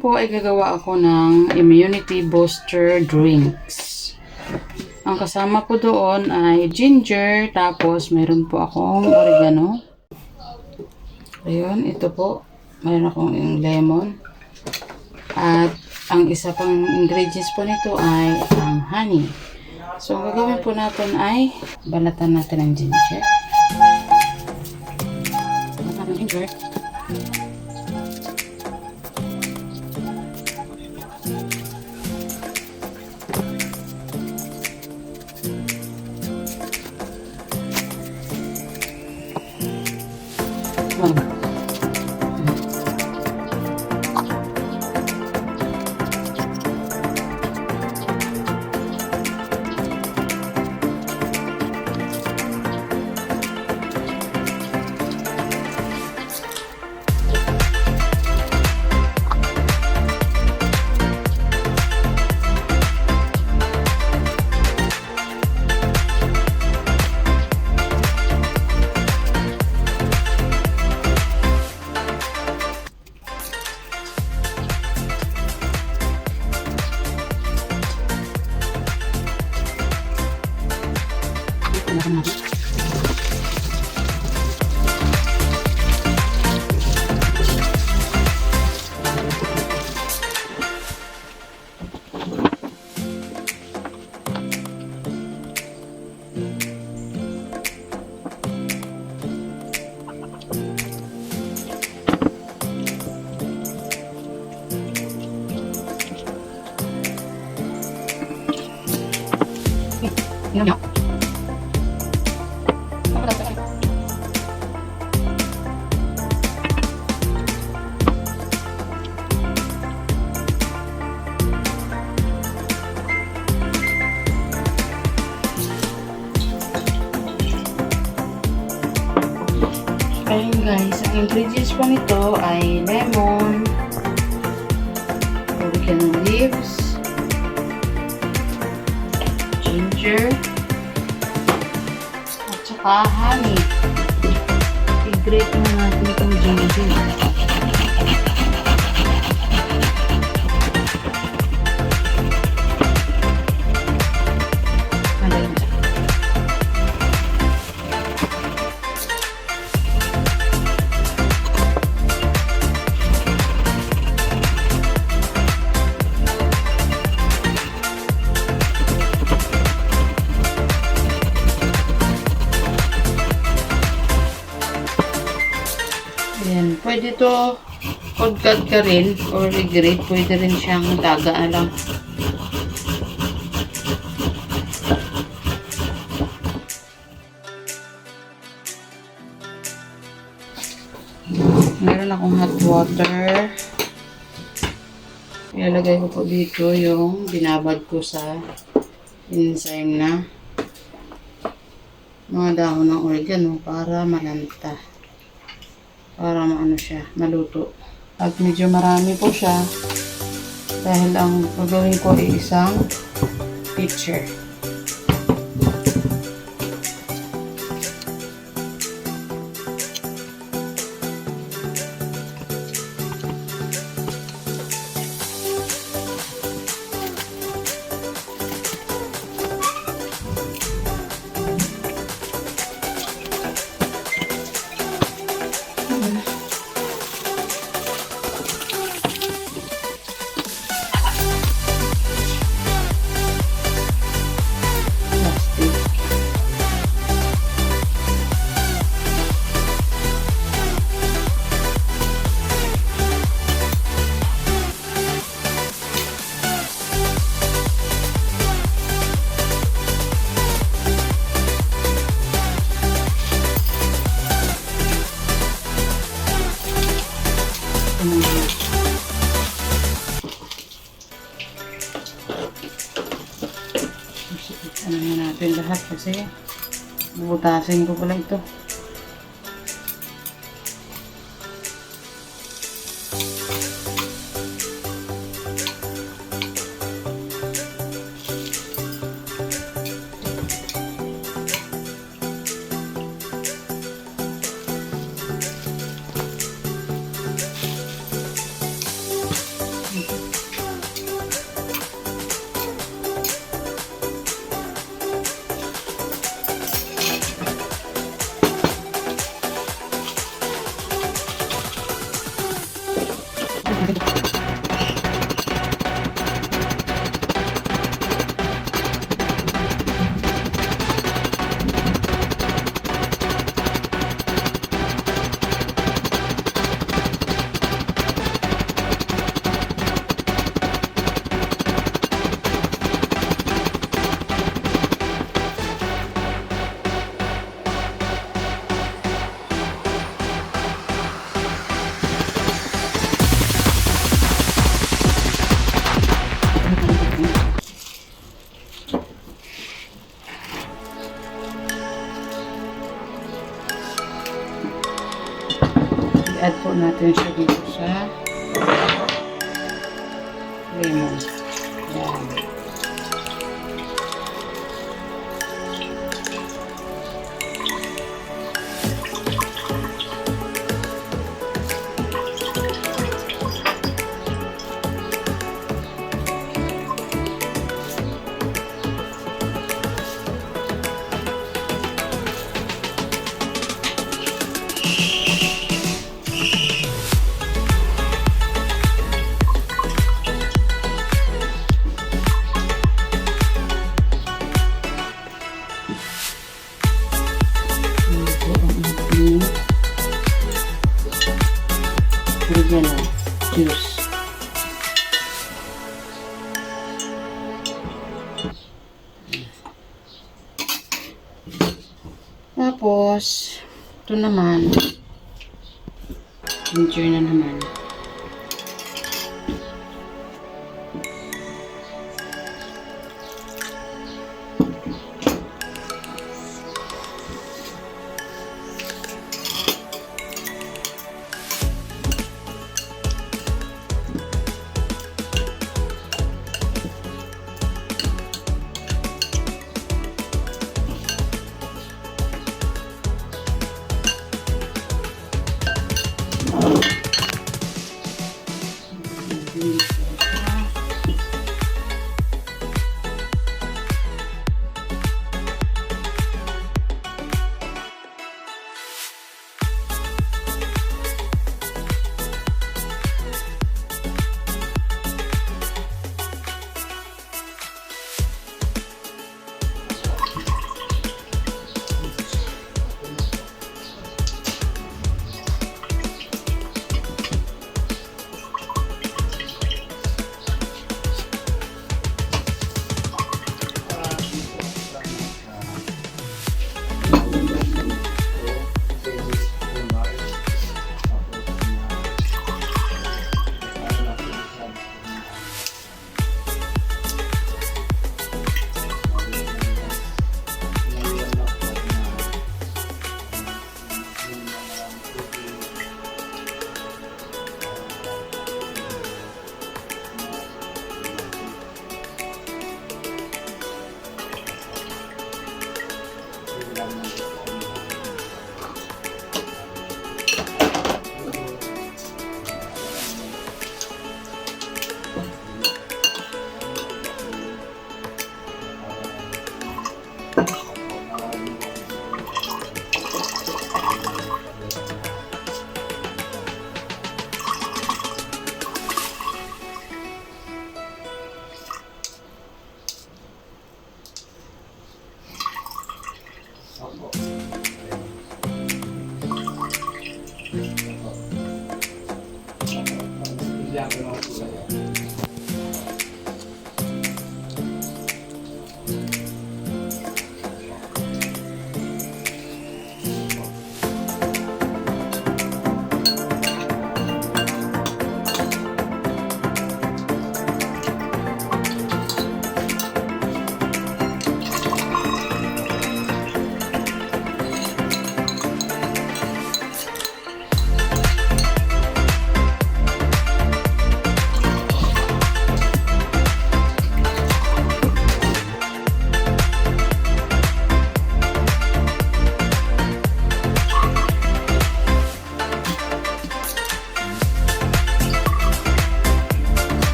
ngayon po ay gagawa ako ng immunity booster drinks. Ang kasama po doon ay ginger, tapos mayroon po akong oregano. Ayun, ito po. Mayroon akong lemon. At ang isa pang ingredients po nito ay ang honey. So, ang gagawin po natin ay balatan natin ang ginger. Balatan natin ang ginger. Ayun. Ayun guys, ang ingredients po nito ay lemon, oregano leaves, ginger, at saka honey. I-grate na natin itong ginger. Ayan, pwede to cold-cut ka rin or i-grate, pwede rin siyang daga na lang. Meron akong hot water. Ilalagay ko po dito yung binabad ko sa enzyme na mga dahon ng oregano para malanta. Para maano siya, maluto. At medyo marami po siya dahil ang gagawin ko ay isang pitcher. Ano na natin lahat kasi bubutasin ko pala ito. po natin siya dito sa lemon. Yan. Original juice. Tapos, ito naman, ginger na naman.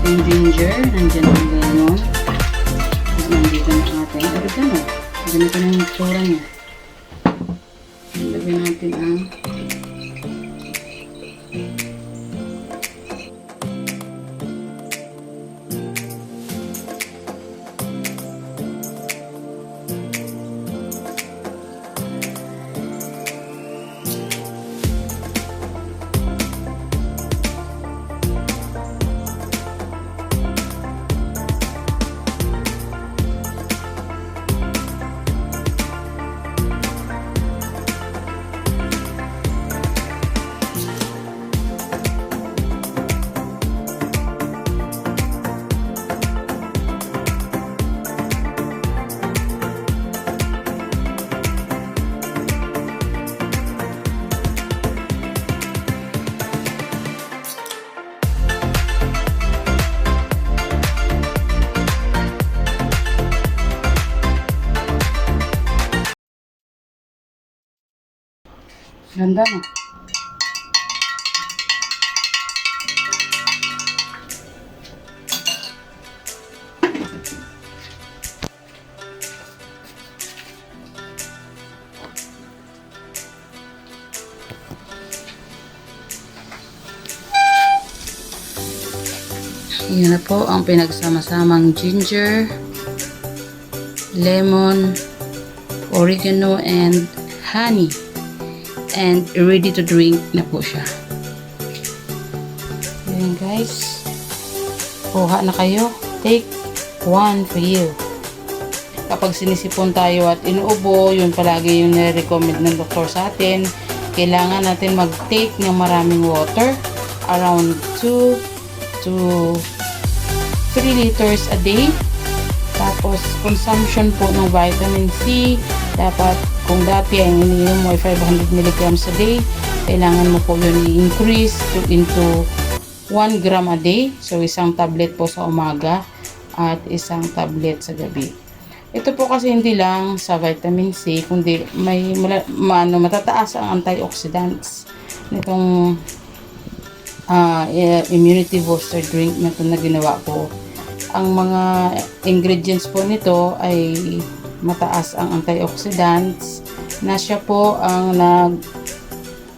Yung ginger, nandiyan ang lemon. Nandito na ating oregano. Ganito na yung tsura niya. Lagyan natin ang Ganda no? Yan na po ang pinagsama-samang ginger, lemon, oregano, and honey. And ready to drink na po siya. Yan guys. Kuha na kayo. Take one for you. Kapag sinisipon tayo at inuubo, yun palagi yung nire-recommend ng doktor sa atin. Kailangan natin mag-take ng maraming water. Around 2 to 3 liters a day. Tapos, consumption po ng vitamin C. Dapat, kung dati ay iniinom mo ay 500 mg a day, kailangan mo po yun i-increase into 1 gram a day. So, isang tablet po sa umaga at isang tablet sa gabi. Ito po kasi hindi lang sa vitamin C, kundi may matataas ang antioxidants nitong immunity booster drink na ito na ginawa ko. Ang mga ingredients po nito ay mataas ang antioxidants na siya po ang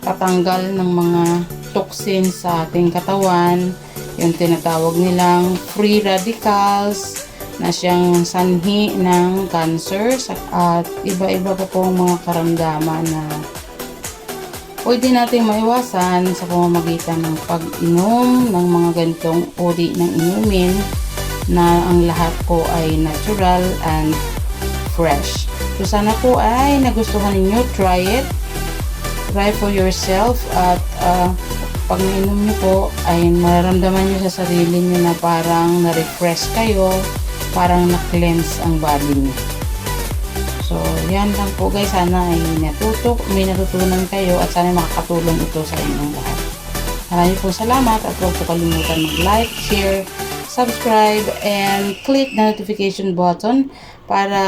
nagtatanggal ng mga toxins sa ating katawan, yung tinatawag nilang free radicals na siyang sanhi ng cancer at iba-iba pa pong mga karamdaman na pwede nating maiwasan sa pamamagitan ng pag-inom ng mga ganitong uri ng inumin na ang lahat po ay natural and fresh. So sana po ay nagustuhan ninyo, try it. Try for yourself at pag nainom nyo po ay mararamdaman nyo sa sarili nyo na parang na-refresh kayo, parang na-cleanse ang body nyo. So, yan lang po guys. Sana ay may natutunan kayo at sana makakatulong ito sa inyong lahat. Maraming po salamat at huwag po kalimutan mag-like, share, subscribe, and click the notification button para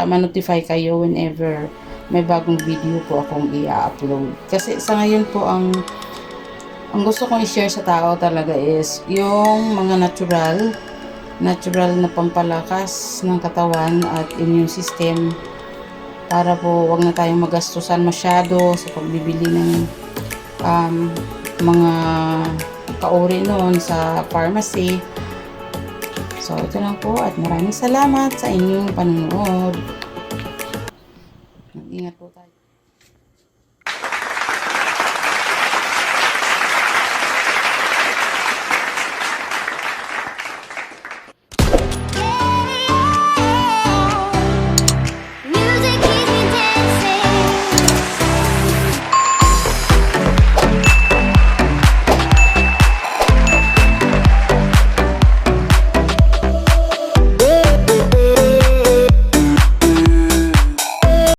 ma-notify kayo whenever may bagong video po akong i-upload. Kasi sa ngayon po ang gusto kong i-share sa tao talaga is yung mga natural na pampalakas ng katawan at immune system para po wag na tayong magastusan masyado sa pagbibili ng mga kauri noon sa pharmacy. So, ito lang po at maraming salamat sa inyong panonood.